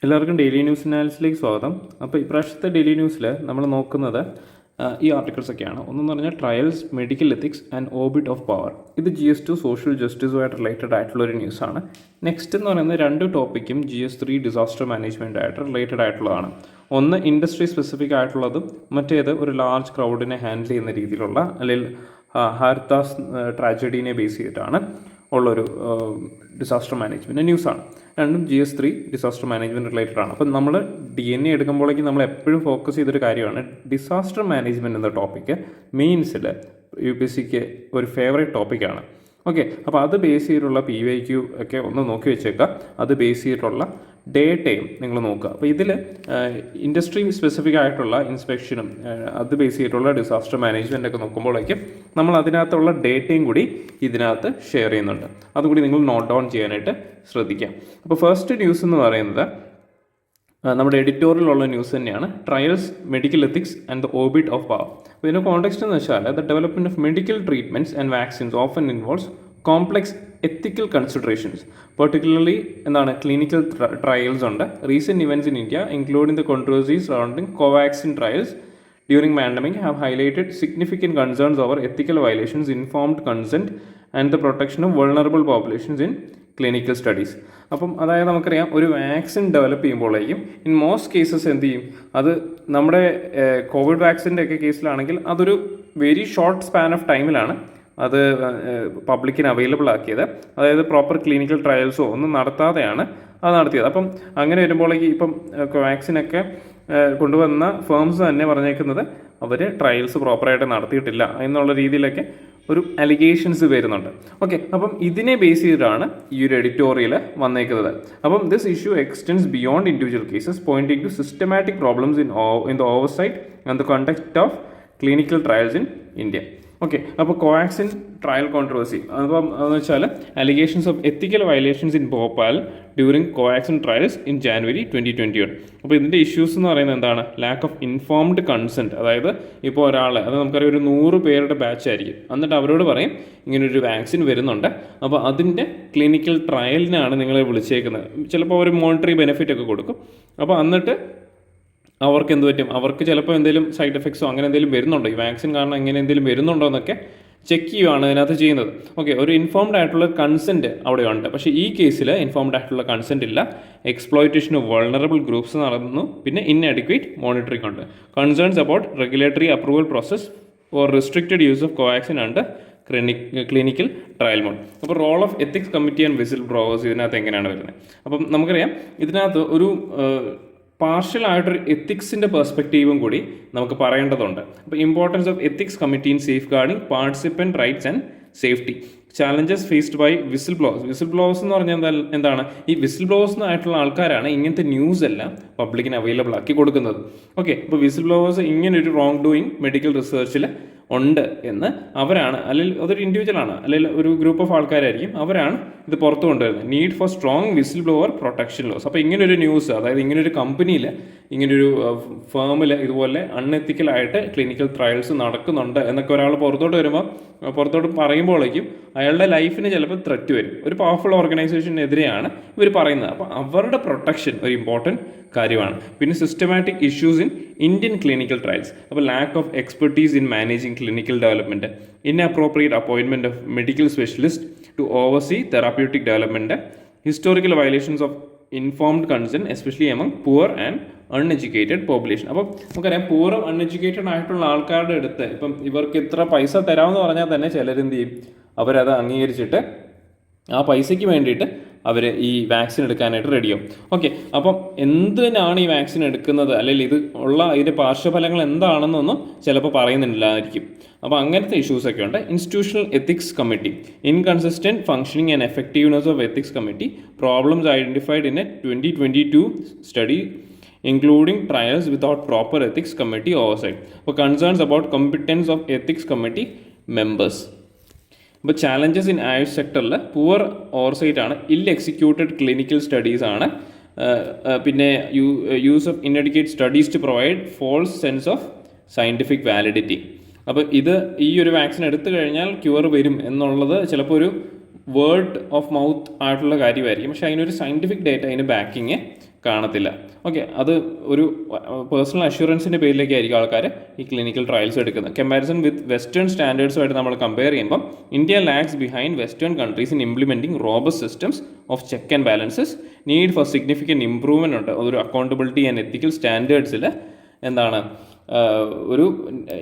എല്ലാവർക്കും daily news അനാലിസിലേക്ക് സ്വാഗതം. അപ്പോൾ ഇപ്രാവശ്യത്തെ ഡെയിലി ന്യൂസിൽ നമ്മൾ നോക്കുന്നത് ഈ ആർട്ടിക്കിൾസൊക്കെയാണ്. ഒന്നെന്ന് പറഞ്ഞാൽ trials, medical ethics and orbit of power. ഇത് GS2 സോഷ്യൽ ജസ്റ്റിസുമായിട്ട് റിലേറ്റഡ് ആയിട്ടുള്ള ഒരു ന്യൂസാണ്. നെക്സ്റ്റ് എന്ന് പറയുന്നത് രണ്ട് ടോപ്പിക്കും GS3 ഡിസാസ്റ്റർ മാനേജ്മെൻറ്റായിട്ട് റിലേറ്റഡ് ആയിട്ടുള്ളതാണ്. ഒന്ന് ഇൻഡസ്ട്രി സ്പെസിഫിക് ആയിട്ടുള്ളതും മറ്റേത് ഒരു ലാർജ് ക്രൗഡിനെ ഹാൻഡിൽ ചെയ്യുന്ന രീതിയിലുള്ള അല്ലെങ്കിൽ ഹാർത്താസ് ട്രാജഡീനെ ബേസ് ചെയ്തിട്ടാണ് ഉള്ളൊരു ഡിസാസ്റ്റർ മാനേജ്മെൻറ്റ് ന്യൂസാണ്. രണ്ടും GS3 ഡിസാസ്റ്റർ മാനേജ്മെൻറ്റ് റിലേറ്റഡ് ആണ്. അപ്പം നമ്മൾ DNA എടുക്കുമ്പോഴേക്കും നമ്മൾ എപ്പോഴും ഫോക്കസ് ചെയ്തൊരു കാര്യമാണ് ഡിസാസ്റ്റർ മാനേജ്മെൻറ്റ് എന്ന ടോപ്പിക്ക് മെയിൻസിൽ UPSCക്ക് ഒരു ഫേവറേറ്റ് ടോപ്പിക്കാണ്. ഓക്കെ, അപ്പോൾ അത് ബേസ് ചെയ്തിട്ടുള്ള PYQ ഒക്കെ ഒന്ന് നോക്കി വെച്ചേക്കുക. അത് ബേസ് ചെയ്തിട്ടുള്ള ഡേറ്റയും നിങ്ങൾ നോക്കുക. അപ്പോൾ ഇതിൽ ഇൻഡസ്ട്രി സ്പെസിഫിക് ആയിട്ടുള്ള ഇൻസ്പെക്ഷനും അത് ബേസ് ചെയ്തിട്ടുള്ള ഡിസാസ്റ്റർ മാനേജ്മെൻ്റ് ഒക്കെ നോക്കുമ്പോഴേക്കും നമ്മൾ അതിനകത്തുള്ള ഡേറ്റയും കൂടി ഇതിനകത്ത് ഷെയർ ചെയ്യുന്നുണ്ട്. അതുകൂടി നിങ്ങൾ നോട്ട് ഡൗൺ ചെയ്യാനായിട്ട് ശ്രദ്ധിക്കാം. അപ്പോൾ ഫസ്റ്റ് ന്യൂസ് എന്ന് പറയുന്നത് നമ്മുടെ എഡിറ്റോറിയലുള്ള ന്യൂസ് തന്നെയാണ്. Trials, medical ethics and the orbit of power. അപ്പോൾ ഇതിൻ്റെ കോണ്ടെക്സ്റ്റ് എന്ന് വെച്ചാൽ the development of medical treatments and vaccines often involves complex ethical considerations, particularly എന്താണ് ക്ലിനിക്കൽ ട്രയൽസ് ഉണ്ട്. Recent events in India including the controversies surrounding Covaxin trials during pandemic have highlighted significant concerns over ethical violations, informed consent and the protection of vulnerable populations in clinical studies. അപ്പം അതായത് നമുക്കറിയാം, ഒരു vaccine develop ചെയ്യുമ്പോഴേക്കും in most cases എന്ത് ചെയ്യും, അത് നമ്മുടെ Covid വാക്സിൻ്റെ ഒക്കെ കേസിലാണെങ്കിൽ അതൊരു വെരി ഷോർട്ട് സ്പാൻ ഓഫ് ടൈമിലാണ് അത് പബ്ലിക്കിന് അവൈലബിൾ ആക്കിയത്. അതായത് പ്രോപ്പർ ക്ലിനിക്കൽ ട്രയൽസോ ഒന്നും നടത്താതെയാണ് അത് നടത്തിയത്. അപ്പം അങ്ങനെ വരുമ്പോഴേക്ക് ഇപ്പം വാക്സിനൊക്കെ കൊണ്ടുവന്ന ഫേംസ് തന്നെ പറഞ്ഞേക്കുന്നത് അവർ ട്രയൽസ് പ്രോപ്പറായിട്ട് നടത്തിയിട്ടില്ല എന്നുള്ള രീതിയിലൊക്കെ ഒരു അലിഗേഷൻസ് വരുന്നുണ്ട്. ഓക്കെ, അപ്പം ഇതിനെ ബേസ് ചെയ്തിട്ടാണ് ഈ ഒരു എഡിറ്റോറിയൽ വന്നേക്കുന്നത്. അപ്പം this issue extends beyond individual cases, pointing to systematic problems in the oversight and the context of clinical trials in India. Okay, അപ്പോൾ കോവാക്സിൻ ട്രയൽ കോൺട്രവേഴ്സി അപ്പം എന്ന് വെച്ചാൽ allegations of ethical violations in Bhopal during Covaxin trials in January 2021. അപ്പോൾ ഇതിൻ്റെ issues എന്ന് പറയുന്നത് എന്താണ്? Lack of informed consent. അതായത് ഇപ്പോൾ ഒരാൾ, അത് നമുക്കറിയാം, ഒരു 100 പേരുടെ ബാച്ച് ആയിരിക്കും. എന്നിട്ട് അവരോട് പറയും ഇങ്ങനൊരു വാക്സിൻ വരുന്നുണ്ട്, അപ്പോൾ അതിൻ്റെ ക്ലിനിക്കൽ ട്രയലിനാണ് നിങ്ങളെ വിളിച്ചേക്കുന്നത്. ചിലപ്പോൾ ഒരു മോണിറ്ററി ബെനിഫിറ്റ് ഒക്കെ കൊടുക്കും. അപ്പോൾ എന്നിട്ട് അവർക്ക് എന്ത് പറ്റും, അവർക്ക് ചിലപ്പോൾ എന്തെങ്കിലും സൈഡ് എഫക്ട്സോ അങ്ങനെ എന്തെങ്കിലും വരുന്നുണ്ടോ, ഈ വാക്സിൻ കാരണം എങ്ങനെ എന്തെങ്കിലും വരുന്നുണ്ടോ എന്നൊക്കെ ചെക്ക് ചെയ്യുകയാണ് ഇതിനകത്ത് ചെയ്യുന്നത്. ഓക്കെ, ഒരു ഇൻഫോംഡ് ആയിട്ടുള്ള കൺസെൻറ്റ് അവിടെ ഉണ്ട്. പക്ഷേ ഈ കേസിൽ ഇൻഫോംഡ് ആയിട്ടുള്ള കൺസെൻറ്റ് ഇല്ല. എക്സ്പ്ലോയിറ്റേഷൻ ഓഫ് വൾണറബിൾ ഗ്രൂപ്പ്സ് നടന്നു. പിന്നെ ഇൻഅഡിക്വേറ്റ് മോണിറ്ററിംഗ് ഉണ്ട്. Concerns about regulatory approval process for restricted use of Covaxin ഉണ്ട് ക്ലിനിക്കൽ ട്രയൽ മോഡ്. അപ്പോൾ role of ethics committee and whistle blowers ഇതിനകത്ത് എങ്ങനെയാണ് വരുന്നത്? അപ്പം നമുക്കറിയാം, ഇതിനകത്ത് ഒരു പാർഷ്യലായിട്ടൊരു എത്തിക്സിൻ്റെ പെർസ്പെക്റ്റീവും കൂടി നമുക്ക് പറയേണ്ടതുണ്ട്. അപ്പോൾ importance of ethics committee in safeguarding participant rights and safety. Challenges faced by whistle blowers. Whistle blowers എന്ന് പറഞ്ഞാൽ എന്താണ്? ഈ വിസിൽ ബ്ലോവേഴ്സ് ആയിട്ടുള്ള ആൾക്കാരാണ് ഇങ്ങനത്തെ ന്യൂസ് എല്ലാം പബ്ലിക്കിന് അവൈലബിൾ ആക്കി കൊടുക്കുന്നത്. ഓക്കെ, അപ്പോൾ വിസിൽ ബ്ലോവേഴ്സ് ഇങ്ങനൊരു റോങ് ഡൂയിങ് മെഡിക്കൽ റിസർച്ചിൽ ഉണ്ട് എന്ന് അവരാണ്, അല്ലെങ്കിൽ അതൊരു ഇൻഡിവിജ്വലാണ്, അല്ലെങ്കിൽ ഒരു ഗ്രൂപ്പ് ഓഫ് ആൾക്കാരായിരിക്കും, അവരാണ് ഇത് പുറത്തു കൊണ്ടുവരുന്നത്. Need for strong whistle blower protection laws. അപ്പോൾ ഇങ്ങനൊരു ന്യൂസ്, അതായത് ഇങ്ങനൊരു കമ്പനിയിൽ, ഇങ്ങനൊരു ഫേമിൽ ഇതുപോലെ അൺഎത്തിക്കലായിട്ട് ക്ലിനിക്കൽ ട്രയൽസ് നടക്കുന്നുണ്ട് എന്നൊക്കെ ഒരാൾ പുറത്തോട്ട് പറയുമ്പോഴേക്കും അയാളുടെ ലൈഫിന് ചിലപ്പോൾ ത്രെറ്റ് വരും. ഒരു പവർഫുൾ ഓർഗനൈസേഷനെതിരെയാണ് ഇവർ പറയുന്നത്. അപ്പോൾ അവരുടെ പ്രൊട്ടക്ഷൻ ഒരു ഇമ്പോർട്ടൻറ്റ് കാര്യമാണ്. പിന്നെ systematic issues in Indian clinical trials. അപ്പോൾ lack of expertise in managing clinical development, inappropriate appointment of medical specialist to oversee therapeutic development, historical violations of informed consent especially among poor and uneducated population. അപ്പം നമുക്കറിയാം, പൂറും uneducated ആയിട്ടുള്ള ആൾക്കാരുടെ അടുത്ത് ഇപ്പം ഇവർക്ക് ഇത്ര പൈസ തരാമെന്ന് പറഞ്ഞാൽ തന്നെ ചിലരെന്ത് ചെയ്യും, അവരത് അംഗീകരിച്ചിട്ട് ആ പൈസയ്ക്ക് വേണ്ടിയിട്ട് അവർ ഈ വാക്സിൻ എടുക്കാനായിട്ട് റെഡിയാവും. ഓക്കെ, അപ്പം എന്തിനാണ് ഈ വാക്സിൻ എടുക്കുന്നത്, അല്ലെങ്കിൽ ഇതിൻ്റെ പാർശ്വഫലങ്ങൾ എന്താണെന്നൊന്നും ചിലപ്പോൾ പറയുന്നില്ലായിരിക്കും. അപ്പോൾ അങ്ങനത്തെ ഇഷ്യൂസൊക്കെ ഉണ്ട്. Institutional ethics committee, inconsistent functioning and effectiveness of ethics committee, problems identified in A 2022 study including trials without proper ethics committee oversight. For concerns about competence of ethics committee members. അപ്പോൾ ചാലഞ്ചസ് ഇൻ ആയുഷ് സെക്ടറിൽ poor oversight ആണ്, ഇൽ executed clinical studies ആണ്, പിന്നെ use of inadequate studies to provide false sense of scientific validity. അപ്പോൾ ഈ ഒരു vaccine എടുത്തു കഴിഞ്ഞാൽ ക്യൂർ വരും എന്നുള്ളത് ചിലപ്പോൾ ഒരു വേർഡ് ഓഫ് മൗത്ത് ആയിട്ടുള്ള കാര്യമായിരിക്കും. പക്ഷേ അതിനൊരു സയൻറ്റിഫിക് ഡേറ്റ, അതിന് ബാക്കിങ് കാണത്തില്ല. ഓക്കെ, അത് ഒരു പേഴ്സണൽ അഷ്യൂറൻസിൻ്റെ പേരിലേക്കായിരിക്കും ആൾക്കാർ ഈ ക്ലിനിക്കൽ ട്രയൽസ് എടുക്കുന്നത്. കമ്പാരിസൺ വിത്ത് വെസ്റ്റേൺ സ്റ്റാൻഡേർഡ്സുമായിട്ട് നമ്മൾ കമ്പയർ ചെയ്യുമ്പം India lags behind western countries in implementing robust systems of cheque and balances. Need for significant improvement ഉണ്ട്. ഒരു അക്കൗണ്ടബിലിറ്റി ആൻഡ് എത്തിക്കൽ സ്റ്റാൻഡേർഡ്സിൽ എന്താണ് ഒരു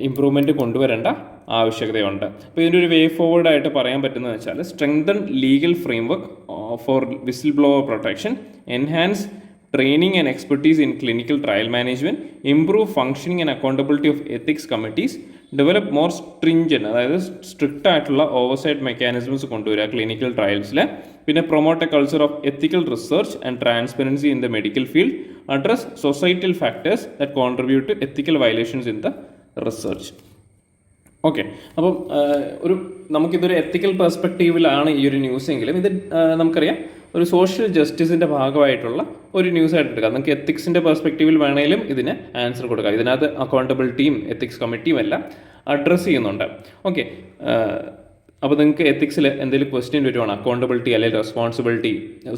ഇമ്പ്രൂവ്മെൻറ്റ് കൊണ്ടുവരേണ്ട ആവശ്യകതയുണ്ട്. അപ്പോൾ ഇതിൻ്റെ ഒരു വേ ഫോർവേഡ് ആയിട്ട് പറയാൻ പറ്റുന്നത് വെച്ചാൽ strengthen legal framework for whistle blower protection, enhance training and expertise in clinical trial management, improve functioning and accountability of ethics committees, develop more stringent, അതായത് സ്ട്രിക്റ്റ് ആയിട്ടുള്ള ഓവർസൈറ്റ് മെക്കാനിസംസ് കൊണ്ടുവരിക ക്ലിനിക്കൽ ട്രയൽസിൽ. പിന്നെ promote a culture of ethical research and transparency in the medical field, address societal factors that contribute to ethical violations in the research. Okay, അപ്പം നമുക്കിതൊരു എത്തിക്കൽ പെർസ്പെക്റ്റീവിലാണ് ഈ ഒരു news എങ്കിലും ഇത് നമുക്കറിയാം ഒരു സോഷ്യൽ ജസ്റ്റിസിൻ്റെ ഭാഗമായിട്ടുള്ള ഒരു ന്യൂസ് ആയിട്ട് എടുക്കാം. നമുക്ക് എത്തിക്സിൻ്റെ പെർസ്പെക്റ്റീവിൽ വേണമെങ്കിലും ഇതിന് ആൻസർ കൊടുക്കാം. ഇതിനകത്ത് അക്കൗണ്ടബിലിറ്റിയും എത്തിക്സ് കമ്മിറ്റിയും എല്ലാം അഡ്രസ്സ് ചെയ്യുന്നുണ്ട്. ഓക്കെ, അപ്പോൾ നിങ്ങൾക്ക് എത്തിക്സിൽ എന്തെങ്കിലും ക്വസ്റ്റ്യൻ വരുവാണ്, അക്കൗണ്ടബിലിറ്റി അല്ലെങ്കിൽ റെസ്പോൺസിബിലിറ്റി,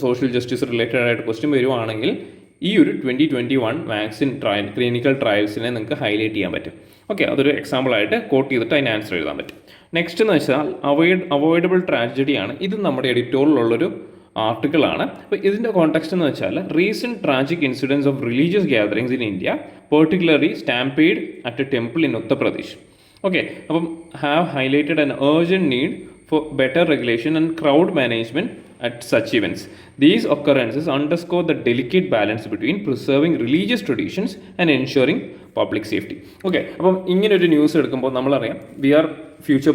സോഷ്യൽ ജസ്റ്റിസ് റിലേറ്റഡ് ആയിട്ട് ക്വസ്റ്റ്യൻ വരുവാണെങ്കിൽ ഈ ഒരു 2021 വാക്സിൻ ക്ലിനിക്കൽ ട്രയൽസിനെ നിങ്ങൾക്ക് ഹൈലൈറ്റ് ചെയ്യാൻ പറ്റും. ഓക്കെ, അതൊരു എക്സാമ്പിളായിട്ട് കോട്ട് ചെയ്തിട്ട് അതിന് ആൻസർ എഴുതാൻ പറ്റും. നെക്സ്റ്റ് എന്ന് വെച്ചാൽ അവോയ്ഡബിൾ ട്രാജഡിയാണ്. ഇത് നമ്മുടെ എഡിറ്റോറിയലുള്ളൊരു ആർട്ടിക്കിളാണ്. അപ്പോൾ ഇതിൻ്റെ കോണ്ടെക്സ്റ്റ് എന്ന് വെച്ചാൽ recent tragic incidence of religious gatherings in India, particularly stampede at a temple in Uttar Pradesh. Okay, അപ്പം have highlighted an urgent need for better regulation and crowd management at such events. These occurrences underscore the delicate balance between preserving religious traditions and ensuring public safety. Okay, അപ്പം ഇങ്ങനൊരു news എടുക്കുമ്പോൾ നമ്മളറിയാം we are future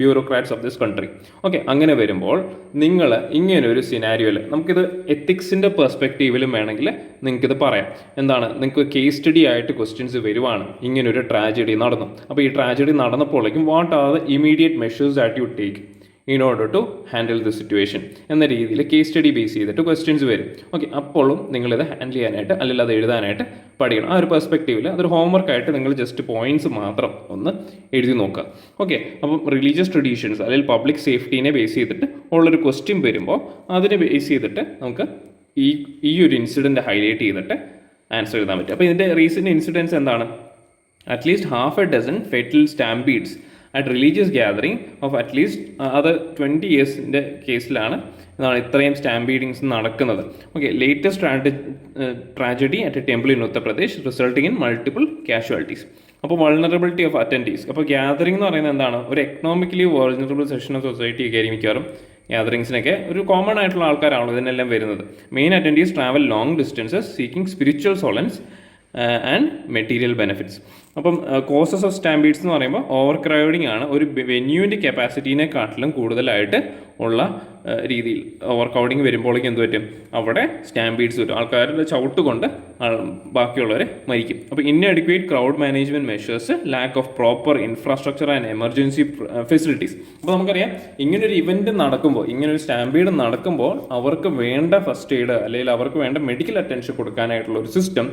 bureaucrats of this country. Okay, അങ്ങനെ വരുമ്പോൾ നിങ്ങൾ ഇങ്ങനൊരു സിനാരിയോയിൽ നമുക്കിത് എത്തിക്സിൻ്റെ പെർസ്പെക്റ്റീവിലും വേണമെങ്കിൽ നിങ്ങൾക്കിത് പറയാം. എന്താണ്, നിങ്ങൾക്ക് കേസ് സ്റ്റഡി ആയിട്ട് ക്വസ്റ്റ്യൻസ് വരുവാണ്, ഇങ്ങനൊരു ട്രാജഡി നടന്നു. അപ്പോൾ ഈ ട്രാജഡി നടന്നപ്പോഴേക്കും what are the immediate measures that you take in order to handle the situation എന്ന രീതിയിൽ കേസ് സ്റ്റഡി ബേസ് ചെയ്തിട്ട് ക്വസ്റ്റ്യൻസ് വരും. ഓക്കെ, അപ്പോഴും നിങ്ങളിത് ഹാൻഡിൽ ചെയ്യാനായിട്ട് അല്ലെങ്കിൽ അത് എഴുതാനായിട്ട് പഠിക്കണം. ആ ഒരു പെർസ്പെക്റ്റീവിൽ അതൊരു ഹോംവർക്കായിട്ട് നിങ്ങൾ ജസ്റ്റ് പോയിന്റ്സ് മാത്രം ഒന്ന് എഴുതി നോക്കുക. ഓക്കെ, അപ്പം റിലീജിയസ് ട്രഡീഷൻസ് അല്ലെങ്കിൽ പബ്ലിക് സേഫ്റ്റീനെ ബേസ് ചെയ്തിട്ട് ഉള്ളൊരു ക്വസ്റ്റ്യൻ വരുമ്പോൾ അതിനെ ബേസ് ചെയ്തിട്ട് നമുക്ക് ഈ ഒരു ഇൻസിഡൻറ്റ് ഹൈലൈറ്റ് ചെയ്തിട്ട് ആൻസർ എഴുതാൻ പറ്റും. അപ്പോൾ ഇതിൻ്റെ റീസെൻറ്റ് ഇൻസിഡൻസ് എന്താണ്? At least half a dozen fatal stampedes at religious gathering of at least അത് 20 yearsൻ്റെ കേസിലാണ് ഇത്രയും സ്റ്റാമ്പീഡിങ്സ് നടക്കുന്നത്. Okay, latest tragedy at a temple in Uttar Pradesh resulting in multiple casualties. അപ്പോൾ വൾണറബിലിറ്റി ഓഫ് അറ്റൻഡീസ്. അപ്പോൾ ഗ്യാതറിംഗ് എന്ന് പറയുന്നത് എന്താണ്? ഒരു economically vulnerable section of society ഒക്കെ ആയിരിക്കും മിക്കവാറും ഗ്യാതറിങ്സിനൊക്കെ ഒരു കോമൺ ആയിട്ടുള്ള ആൾക്കാരാണല്ലോ ഇതിനെല്ലാം വരുന്നത്. Main attendees travel long distances seeking spiritual solace and material benefits. അപ്പം കോസസ് ഓഫ് സ്റ്റാമ്പീഡ്സ് എന്ന് പറയുമ്പോൾ ഓവർ ക്രൗഡിങ് ആണ്. ഒരു വെന്യൂവിൻ്റെ കപ്പാസിറ്റീനെക്കാട്ടിലും കൂടുതലായിട്ട് ഉള്ള രീതിയിൽ ഓവർ ക്രൗഡിങ് വരുമ്പോഴേക്കും എന്ത് പറ്റും? അവിടെ സ്റ്റാമ്പീഡ്സ് വരും. ആൾക്കാരുടെ ചവിട്ട് കൊണ്ട് ബാക്കിയുള്ളവർ മരിക്കും. അപ്പോൾ inadequate crowd management measures, lack of proper infrastructure and emergency facilities. അപ്പോൾ നമുക്കറിയാം ഇങ്ങനൊരു ഇവൻറ്റ് നടക്കുമ്പോൾ, ഇങ്ങനൊരു സ്റ്റാമ്പീഡ് നടക്കുമ്പോൾ അവർക്ക് വേണ്ട ഫസ്റ്റ് എയ്ഡ് അല്ലെങ്കിൽ അവർക്ക് വേണ്ട മെഡിക്കൽ അറ്റൻഷൻ കൊടുക്കാനായിട്ടുള്ള ഒരു സിസ്റ്റം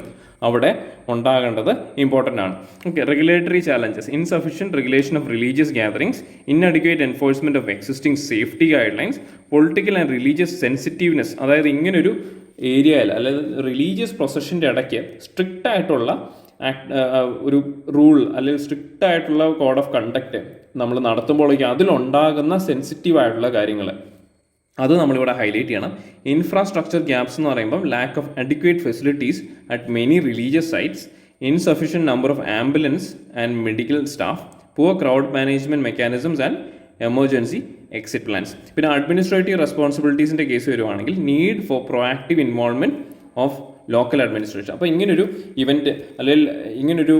അവിടെ ഉണ്ടാകേണ്ടത് ഇമ്പോർട്ടൻ്റ് ആണ്. Okay, regulatory challenges, insufficient regulation of religious gatherings, inadequate enforcement of existing safety guide lines, political and religious sensitiveness. അതായത് ഇങ്ങനൊരു ഏരിയയിൽ അല്ലെങ്കിൽ റിലീജിയസ് പ്രൊസഷൻ്റെ ഇടയ്ക്ക് സ്ട്രിക്റ്റ് ആയിട്ടുള്ള ഒരു റൂൾ അല്ലെങ്കിൽ സ്ട്രിക്റ്റ് ആയിട്ടുള്ള കോഡ് ഓഫ് കണ്ടക്റ്റ് നമ്മൾ നടത്തുമ്പോഴേക്കും അതിലുണ്ടാകുന്ന സെൻസിറ്റീവ് ആയിട്ടുള്ള കാര്യങ്ങൾ അത് നമ്മളിവിടെ ഹൈലൈറ്റ് ചെയ്യണം. ഇൻഫ്രാസ്ട്രക്ചർ ഗ്യാപ്സ് എന്ന് പറയുമ്പം lack of adequate facilities at many religious sites, insufficient number of ambulance and medical staff, poor crowd management mechanisms and emergency exit plans. പിന്നെ അഡ്മിനിസ്ട്രേറ്റീവ് റെസ്പോൺസിബിലിറ്റീസിൻ്റെ കേസ് വരുവാണെങ്കിൽ need for proactive involvement of local administration. അപ്പോൾ ഇങ്ങനൊരു event അല്ലെങ്കിൽ ഇങ്ങനൊരു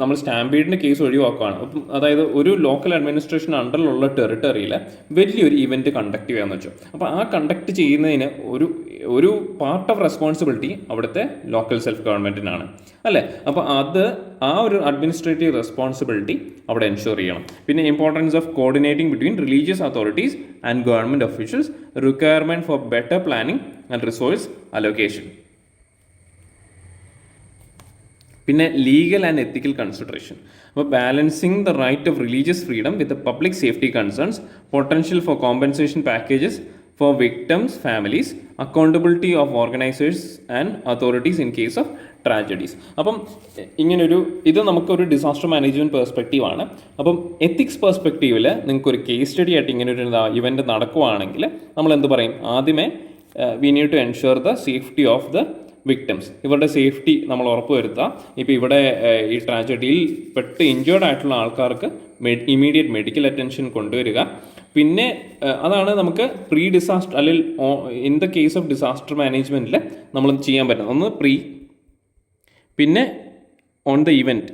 നമ്മൾ സ്റ്റാമ്പീഡിൻ്റെ case ഒഴിവാക്കുകയാണ്. അപ്പം അതായത് ഒരു ലോക്കൽ അഡ്മിനിസ്ട്രേഷൻ അണ്ടറിലുള്ള ടെറിട്ടറിയിൽ വലിയൊരു ഇവൻറ്റ് കണ്ടക്ട് ചെയ്യാമെന്ന് വെച്ചു. അപ്പോൾ ആ കണ്ടക്ട് ചെയ്യുന്നതിന് ഒരു പാർട്ട് ഓഫ് റെസ്പോൺസിബിലിറ്റി അവിടുത്തെ ലോക്കൽ സെൽഫ് ഗവൺമെൻറ്റിനാണ് അല്ലേ. അപ്പോൾ ആ ഒരു അഡ്മിനിസ്ട്രേറ്റീവ് റെസ്പോൺസിബിലിറ്റി അവിടെ എൻഷുർ ചെയ്യണം. പിന്നെ importance of coordinating between religious authorities and government officials, requirement for better planning and resource allocation. പിന്നെ ലീഗൽ ആൻഡ് എത്തിക്കൽ കൺസിഡറേഷൻ. അപ്പോൾ balancing the right of religious freedom with public safety concerns, potential for compensation packages, for victims' families, accountability of organizers and authorities in case of tragedies. അപ്പം ഇങ്ങനൊരു ഇത് നമുക്കൊരു disaster management പെർസ്പെക്റ്റീവാണ്. അപ്പം ethics പെർസ്പെക്റ്റീവിൽ നിങ്ങൾക്കൊരു case study ആയിട്ട് ഇങ്ങനൊരു event നടക്കുവാണെങ്കിൽ നമ്മൾ എന്ത് പറയും? ആദ്യമേ we need to ensure the safety of the victims. ഇവരുടെ സേഫ്റ്റി നമ്മൾ ഉറപ്പുവരുത്തുക. ഇപ്പോൾ ഇവിടെ ഈ ട്രാജഡിയിൽ പെട്ട് ഇഞ്ചേർഡ് ആയിട്ടുള്ള ആൾക്കാർക്ക് ഇമീഡിയറ്റ് മെഡിക്കൽ അറ്റൻഷൻ കൊണ്ടുവരിക. പിന്നെ അതാണ് നമുക്ക് പ്രീ ഡിസാസ്റ്റർ അല്ലെങ്കിൽ in the case of disaster മാനേജ്മെൻറ്റിൽ നമ്മൾ ചെയ്യാൻ പറ്റുന്നത്. ഒന്ന് പ്രീ, പിന്നെ ഓൺ ദ ഇവൻറ്റ്,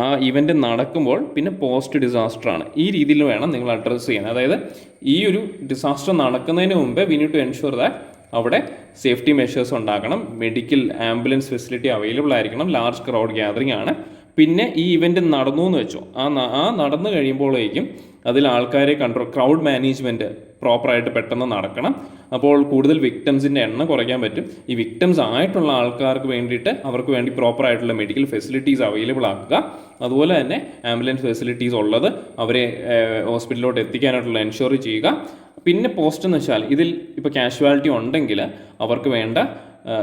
ആ ഇവൻ്റ് നടക്കുമ്പോൾ, പിന്നെ പോസ്റ്റ് ഡിസാസ്റ്ററാണ്. ഈ രീതിയിൽ വേണം നിങ്ങൾ അഡ്രസ്സ് ചെയ്യാൻ. അതായത് ഈ ഒരു ഡിസാസ്റ്റർ നടക്കുന്നതിന് മുമ്പേ we need to ensure that അവിടെ സേഫ്റ്റി മെഷേഴ്സ് ഉണ്ടാക്കണം, മെഡിക്കൽ ആംബുലൻസ് ഫെസിലിറ്റി അവൈലബിൾ ആയിരിക്കണം, ലാർജ് ക്രൗഡ് ഗ്യാതറിംഗ് ആണ്. പിന്നെ ഈ ഇവൻ്റ് നടന്നു എന്ന് വെച്ചോ, ആ നടന്നു കഴിയുമ്പോഴേക്കും അതിൽ ആൾക്കാരെ ക്രൗഡ് മാനേജ്മെൻറ്റ് പ്രോപ്പറായിട്ട് പെട്ടെന്ന് നടക്കണം. അപ്പോൾ കൂടുതൽ വിക്ടംസിൻ്റെ എണ്ണം കുറയ്ക്കാൻ പറ്റും. ഈ വിക്ടംസ് ആയിട്ടുള്ള ആൾക്കാർക്ക് വേണ്ടിയിട്ട് അവർക്ക് വേണ്ടി പ്രോപ്പറായിട്ടുള്ള മെഡിക്കൽ ഫെസിലിറ്റീസ് അവൈലബിൾ ആക്കുക. അതുപോലെ തന്നെ ആംബുലൻസ് ഫെസിലിറ്റീസ് ഉള്ളത് അവരെ ഹോസ്പിറ്റലിലോട്ട് എത്തിക്കാനായിട്ടുള്ള എൻഷുർ ചെയ്യുക. പിന്നെ പോസ്റ്റ് എന്ന് വെച്ചാൽ ഇതിൽ ഇപ്പോൾ കാഷ്വാലിറ്റി ഉണ്ടെങ്കിൽ അവർക്ക് വേണ്ട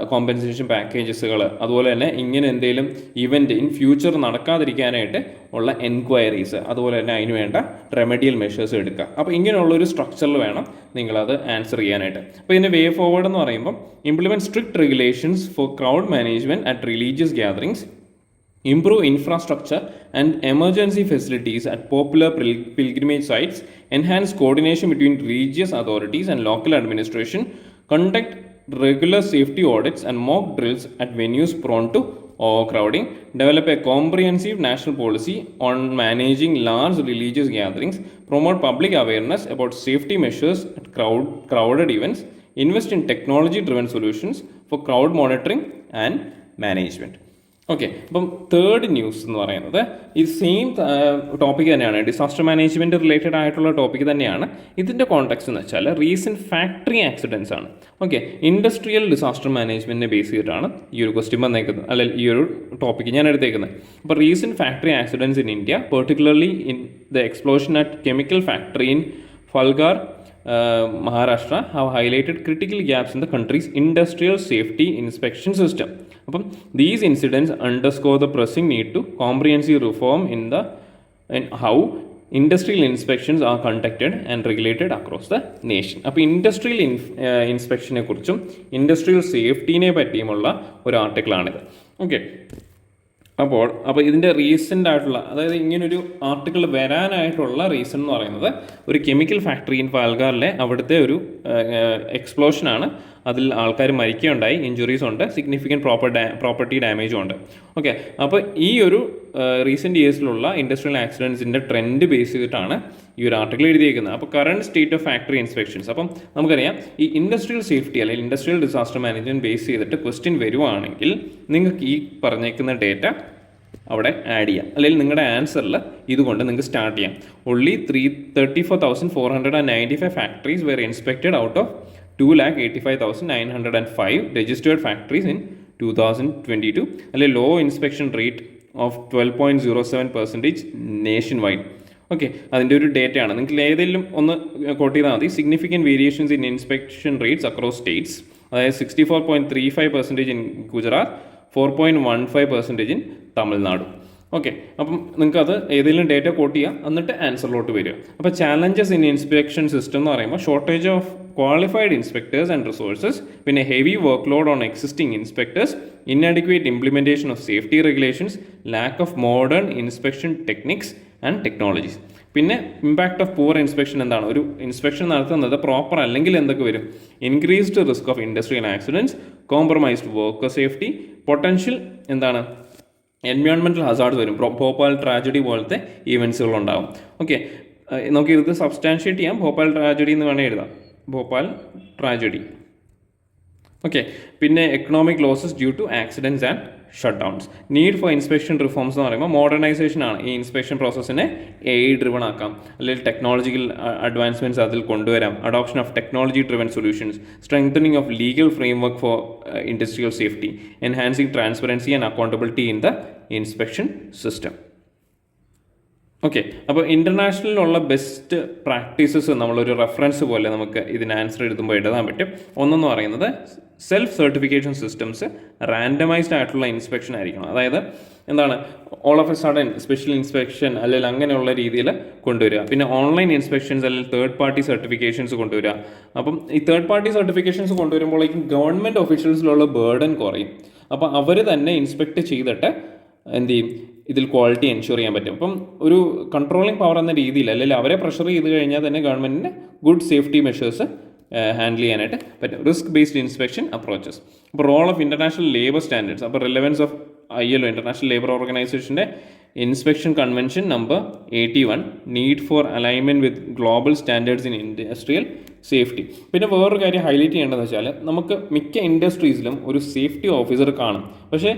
കോമ്പൻസേഷൻ പാക്കേജസുകൾ, അതുപോലെ തന്നെ ഇങ്ങനെ എന്തെങ്കിലും ഇവൻ്റ് ഇൻ ഫ്യൂച്ചർ നടക്കാതിരിക്കാനായിട്ട് ഉള്ള എൻക്വയറീസ്, അതുപോലെ തന്നെ അതിന് വേണ്ട റെമഡിയൽ മെഷേഴ്സ് എടുക്കുക. അപ്പോൾ ഇങ്ങനെയുള്ളൊരു സ്ട്രക്ചറിൽ വേണം നിങ്ങളത് ആൻസർ ചെയ്യാനായിട്ട്. അപ്പോൾ ഇതിൻ്റെ വേ ഫോർവേഡ് എന്ന് പറയുമ്പോൾ implement strict regulations for crowd management at religious gatherings, improve infrastructure and emergency facilities at popular pilgrimage sites, enhance coordination between religious authorities and local administration, conduct regular safety audits and mock drills at venues prone to overcrowding, develop a comprehensive national policy on managing large religious gatherings, promote public awareness about safety measures at crowded events, invest in technology-driven solutions for crowd monitoring and management. Okay, അപ്പം third news എന്ന് പറയുന്നത് ഈ same topic തന്നെയാണ്, disaster management related ആയിട്ടുള്ള topic തന്നെയാണ്. ഇതിൻ്റെ context എന്ന് വെച്ചാൽ റീസെൻറ്റ് ഫാക്ടറി ആക്സിഡൻസ് ആണ്. ഓക്കെ, ഇൻഡസ്ട്രിയൽ ഡിസാസ്റ്റർ മാനേജ്മെൻറ്റിനെ ബേസ് ചെയ്തിട്ടാണ് ഈ ഒരു ക്വസ്റ്റ്യൻ വന്നേക്കുന്നത്, അല്ലെങ്കിൽ ഈ ഒരു ടോപ്പിക്ക് ഞാൻ എടുത്തേക്കുന്നത്. അപ്പോൾ recent factory accidents in India, particularly in the explosion at chemical factory in Palghar, Maharashtra, have highlighted critical gaps in the country's industrial safety inspection system. അപ്പം these incidents underscore the pressing need to comprehensive reform in how industrial inspections are conducted and regulated across the nation. അപ്പോൾ industrial ഇൻസ്പെക്ഷനെ കുറിച്ചും industrial സേഫ്റ്റീനെ പറ്റിയുമുള്ള ഒരു ആർട്ടിക്കിളാണിത്. Okay, അപ്പോൾ ഇതിൻ്റെ recent ആയിട്ടുള്ള, അതായത് ഇങ്ങനൊരു article വരാനായിട്ടുള്ള reason എന്ന് പറയുന്നത് ഒരു കെമിക്കൽ ഫാക്ടറി ഇൻ ഫാൽഗാറിലെ അവിടുത്തെ ഒരു എക്സ്പ്ലോഷനാണ്. അതിൽ ആൾക്കാർ മരിക്കുകയുണ്ടായി, ഇഞ്ചുറീസ് ഉണ്ട്, സിഗ്നിഫിക്കൻറ്റ് പ്രോപ്പർട്ടി ഡാമേജും ഉണ്ട്. ഓക്കെ, അപ്പോൾ ഈ ഒരു റീസെൻറ്റ് ഇയേഴ്സിലുള്ള ഇൻഡസ്ട്രിയൽ ആക്സിഡൻസിൻ്റെ ട്രെൻഡ് ബേസ് ചെയ്തിട്ടാണ് ഈ ഒരു ആർട്ടിക്കിൾ എഴുതിയിരിക്കുന്നത്. അപ്പോൾ current state of factory inspections, അപ്പം നമുക്കറിയാം ഈ ഇൻഡസ്ട്രിയൽ സേഫ്റ്റി അല്ലെങ്കിൽ ഇൻഡസ്ട്രിയൽ ഡിസാസ്റ്റർ മാനേജ്മെൻറ്റ് ബേസ് ചെയ്തിട്ട് ക്വസ്റ്റ്യൻ വരുവാണെങ്കിൽ നിങ്ങൾക്ക് ഈ പറഞ്ഞേക്കുന്ന ഡേറ്റ അവിടെ ആഡ് ചെയ്യാം, അല്ലെങ്കിൽ നിങ്ങളുടെ ആൻസറിൽ ഇതുകൊണ്ട് നിങ്ങൾക്ക് സ്റ്റാർട്ട് ചെയ്യാം. only 34,495 factories were inspected out of 2,85,905 registered factories in 2022, അല്ലെങ്കിൽ low inspection rate of 12.07% nationwide. Okay, അതിൻ്റെ ഒരു ഡേറ്റയാണ്. നിങ്ങൾക്ക് ഏതെങ്കിലും ഒന്ന് കോട്ട് ചെയ്താൽ മതി. Significant variations in inspection rates across states, അതായത് 64.35% in Gujarat, 4.15% in Tamil Nadu. Okay, അപ്പം നിങ്ങൾക്ക് അത് ഏതെങ്കിലും ഡേറ്റ കോട്ട് ചെയ്യാം, എന്നിട്ട് ആൻസറിലോട്ട് വരിക. അപ്പോൾ ചാലഞ്ചസ് ഇൻ ഇൻസ്പെക്ഷൻ സിസ്റ്റം എന്ന് പറയുമ്പോൾ shortage of qualified inspectors and resources, പിന്നെ heavy work load on existing inspectors, inadequate implementation of safety regulations, lack of modern inspection techniques and technologies. പിന്നെ ഇമ്പാക്ട് ഓഫ് പൂവർ ഇൻസ്പെക്ഷൻ എന്താണ്? ഒരു inspection നടത്തുന്നത് proper അല്ലെങ്കിൽ എന്തൊക്കെ വരും? Increased risk of industrial accidents, compromised worker safety, potential എന്താണ് environmental hazard വരും, Bhopal tragedy പോലത്തെ ഈവൻസുകളുണ്ടാകും. ഓക്കെ, നമുക്ക് ഇത് സബ്സ്റ്റാൻഷിയേറ്റ് ചെയ്യാം. ഭോപ്പാൽ ട്രാജഡി എന്ന് വേണേൽ എഴുതാം, ഭോപ്പാൽ ട്രാജഡി. ഓക്കെ, പിന്നെ economic losses due to accidents and shutdowns. Need for inspection reforms എന്ന് പറയുമ്പോൾ മോഡേണൈസേഷൻ ആണ്. ഈ ഇൻസ്പെക്ഷൻ പ്രോസസ്സിനെ AI ഡ്രിവൺ ആക്കാം, അല്ലെങ്കിൽ ടെക്നോളജിക്കൽ അഡ്വാൻസ്മെൻറ്റ്സ് അതിൽ കൊണ്ടുവരാം. Adoption of technology driven solutions, strengthening of legal framework for industrial safety, enhancing transparency and accountability in the inspection system. Okay, അപ്പോൾ ഇൻ്റർനാഷണലിലുള്ള best practices നമ്മളൊരു റെഫറൻസ് പോലെ നമുക്ക് ഇതിന് ആൻസർ എഴുതുമ്പോൾ എഴുതാൻ പറ്റും. ഒന്നെന്ന് പറയുന്നത് സെൽഫ് സർട്ടിഫിക്കേഷൻ സിസ്റ്റംസ് റാൻഡമൈസ്ഡ് ആയിട്ടുള്ള ഇൻസ്പെക്ഷൻ ആയിരിക്കണം. അതായത് എന്താണ്, all of A sudden special inspection അല്ലെങ്കിൽ അങ്ങനെയുള്ള രീതിയിൽ കൊണ്ടുവരിക. പിന്നെ ഓൺലൈൻ ഇൻസ്പെക്ഷൻസ് അല്ലെങ്കിൽ തേർഡ് പാർട്ടി സർട്ടിഫിക്കേഷൻസ് കൊണ്ടുവരിക. അപ്പം ഈ third party certifications കൊണ്ടുവരുമ്പോഴേക്കും government ഓഫീഷ്യൽസിലുള്ള burden കുറയും. അപ്പോൾ അവർ തന്നെ ഇൻസ്പെക്ട് ചെയ്തിട്ട് എന്ത് ചെയ്യും, ഇതിൽ ക്വാളിറ്റി എൻഷുർ ചെയ്യാൻ പറ്റും. അപ്പം ഒരു കൺട്രോളിങ് പവർ എന്ന രീതിയിൽ അല്ലെങ്കിൽ അവരെ പ്രഷർ ചെയ്ത് കഴിഞ്ഞാൽ തന്നെ ഗവൺമെൻറ്റിന് ഗുഡ് സേഫ്റ്റി മെഷേഴ്സ് ഹാൻഡിൽ ചെയ്യാനായിട്ട് പറ്റും. Risk based inspection approaches. അപ്പോൾ role of international labour standards. അപ്പോൾ relevance of ILO international labour ഓർഗനൈസേഷൻ്റെ inspection convention number 81, need for alignment with global standards in industrial safety. പിന്നെ വേറൊരു കാര്യം ഹൈലൈറ്റ് ചെയ്യേണ്ടതെന്ന് വെച്ചാൽ നമുക്ക് മിക്ക ഇൻഡസ്ട്രീസിലും ഒരു സേഫ്റ്റി ഓഫീസർ കാണും. പക്ഷേ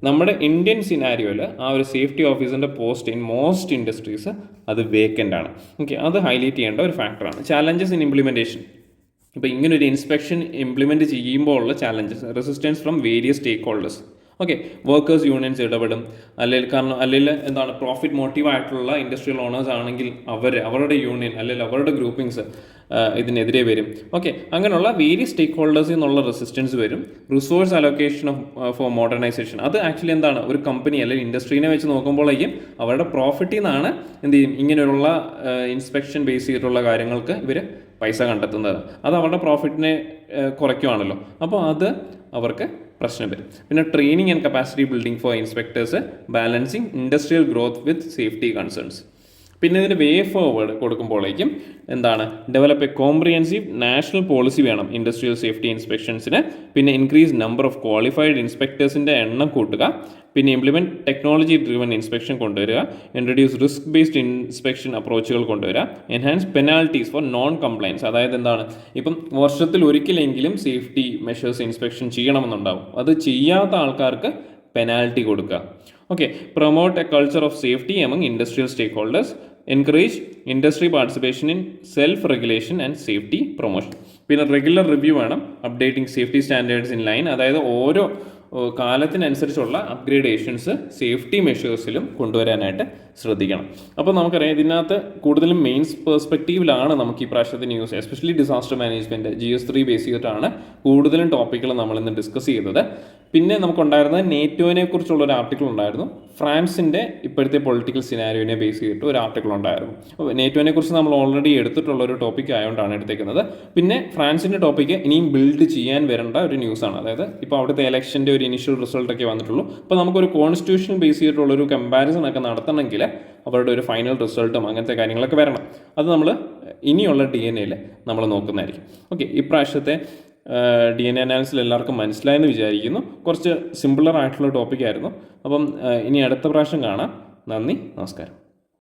നമ്മുടെ ഇന്ത്യൻ സിനാരിയോയിൽ ആ ഒരു സേഫ്റ്റി ഓഫീസറിൻ്റെ പോസ്റ്റ് ഇൻ മോസ്റ്റ് ഇൻഡസ്ട്രീസ് അത് വേക്കൻ്റ് ആണ്. ഓക്കെ, അത് ഹൈലൈറ്റ് ചെയ്യേണ്ട ഒരു ഫാക്ടറാണ്. Challenges in implementation. ഇപ്പോൾ ഇങ്ങനൊരു ഇൻസ്പെക്ഷൻ ഇംപ്ലിമെൻറ്റ് ചെയ്യുമ്പോൾ ഉള്ള challenges, resistance from various stakeholders. Okay, workers unions ഇടപെടും. അല്ലെങ്കിൽ എന്താണ്, പ്രോഫിറ്റ് മോട്ടീവായിട്ടുള്ള ഇൻഡസ്ട്രിയൽ ഓണേഴ്സ് ആണെങ്കിൽ അവരുടെ യൂണിയൻ അല്ലെങ്കിൽ അവരുടെ ഗ്രൂപ്പിങ്സ് ഇതിനെതിരെ വരും. ഓക്കെ, അങ്ങനെയുള്ള വേരിയസ് സ്റ്റേക്ക് ഹോൾഡേഴ്സിൽ നിന്നുള്ള റെസിസ്റ്റൻസ് വരും. Resource allocation for modernisation. അത് ആക്ച്വലി എന്താണ്, ഒരു കമ്പനി അല്ലെങ്കിൽ ഇൻഡസ്ട്രീനെ വെച്ച് നോക്കുമ്പോഴേക്കും അവരുടെ പ്രോഫിറ്റിൽ നിന്നാണ് എന്ത് ചെയ്യും, ഇങ്ങനെയുള്ള ഇൻസ്പെക്ഷൻ ബേസ് ചെയ്തിട്ടുള്ള കാര്യങ്ങൾക്ക് ഇവർ പൈസ കണ്ടെത്തുന്നത്. അത് അവരുടെ പ്രോഫിറ്റിനെ കുറയ്ക്കുവാണല്ലോ. അപ്പോൾ അത് അവർക്ക് പ്രശ്നം വരും. പിന്നെ training and capacity building four inspectors, balancing industrial growth with safety concerns. പിന്നെ ഇതിന് വേ ഫോർവേഡ് കൊടുക്കുമ്പോഴേക്കും എന്താണ്, develop A comprehensive national policy വേണം ഇൻഡസ്ട്രിയൽ സേഫ്റ്റി ഇൻസ്പെക്ഷൻസിന്. പിന്നെ ഇൻക്രീസ് നമ്പർ ഓഫ് ക്വാളിഫൈഡ് ഇൻസ്പെക്ടേഴ്സിൻ്റെ എണ്ണം കൂട്ടുക. പിന്നെ ഇംപ്ലിമെൻറ്റ് ടെക്നോളജി ഡ്രിവൻ ഇൻസ്പെക്ഷൻ കൊണ്ടുവരിക. ഇൻട്രൊഡ്യൂസ് റിസ്ക് ബേസ്ഡ് ഇൻസ്പെക്ഷൻ അപ്രോച്ചുകൾ കൊണ്ടുവരിക. Enhance penalties four non compliance. അതായത് എന്താണ്, ഇപ്പം വർഷത്തിൽ ഒരിക്കലെങ്കിലും സേഫ്റ്റി മെഷേഴ്സ് ഇൻസ്പെക്ഷൻ ചെയ്യണമെന്നുണ്ടാവും. അത് ചെയ്യാത്ത ആൾക്കാർക്ക് പെനാൽറ്റി കൊടുക്കുക. Okay, promote a culture of safety among industrial stakeholders. Encourage industry participation in self regulation and safety promotion. പിന്നെ റെഗുലർ റിവ്യൂ വേണം. Updating safety standards in line. അതായത് ഓരോ കാലത്തിനനുസരിച്ചുള്ള അപ്ഗ്രേഡേഷൻസ് സേഫ്റ്റി മെഷേഴ്സിലും കൊണ്ടുവരാനായിട്ട് ശ്രദ്ധിക്കണം. അപ്പോൾ നമുക്കറിയാം ഇതിനകത്ത് കൂടുതലും മെയിൻസ് പെർസ്പെക്റ്റീവിലാണ് നമുക്ക് ഈ പ്രാവശ്യത്തെ news, especially disaster management GS3 base ചെയ്തിട്ടാണ് കൂടുതലും ടോപ്പിക്കുകൾ നമ്മളിന്ന് ഡിസ്കസ് ചെയ്തത്. പിന്നെ നമുക്കുണ്ടായിരുന്നത് നേറ്റോനെ കുറിച്ചുള്ള ഒരു ആർട്ടിക്കിൾ ഉണ്ടായിരുന്നു. ഫ്രാൻസിൻ്റെ ഇപ്പോഴത്തെ പൊളിറ്റിക്കൽ സിനാരിയോനെ ബേസ് ചെയ്തിട്ട് ഒരു ആർട്ടിക്കിൾ ഉണ്ടായിരുന്നു. അപ്പോൾ നേറ്റോനെ കുറിച്ച് നമ്മൾ ഓൾറെഡി എടുത്തിട്ടുള്ള ഒരു ടോപ്പിക് ആയതുകൊണ്ടാണ് എടുത്തേക്കുന്നത്. പിന്നെ ഫ്രാൻസിൻ്റെ ടോപ്പിക്ക് ഇനിയും ബിൽഡ് ചെയ്യാൻ വരേണ്ട ഒരു ന്യൂസാണ്. അതായത് ഇപ്പോൾ അവിടുത്തെ ഇലക്ഷൻ്റെ ഒരു ഇനിഷ്യൽ റിസൾട്ടൊക്കെ വന്നിട്ടുള്ളൂ. അപ്പോൾ നമുക്കൊരു കോൺസ്റ്റിറ്റ്യൂഷൻ ബേസ് ചെയ്തിട്ടുള്ളൊരു കമ്പാരിസൺ ഒക്കെ നടത്തണമെങ്കിൽ അവരുടെ ഒരു ഫൈനൽ റിസൾട്ടും അങ്ങനത്തെ കാര്യങ്ങളൊക്കെ വരണം. അത് നമ്മൾ ഇനിയുള്ള DNA നമ്മൾ നോക്കുന്നതായിരിക്കും. ഓക്കെ, ഇപ്രാവശ്യത്തെ DNA അനാലിസിൽ എല്ലാവർക്കും മനസ്സിലായെന്ന് വിചാരിക്കുന്നു. കുറച്ച് സിമ്പിളർ ആയിട്ടുള്ള ടോപ്പിക്കായിരുന്നു. അപ്പം ഇനി അടുത്ത പ്രാവശ്യം കാണാം. നന്ദി, നമസ്കാരം.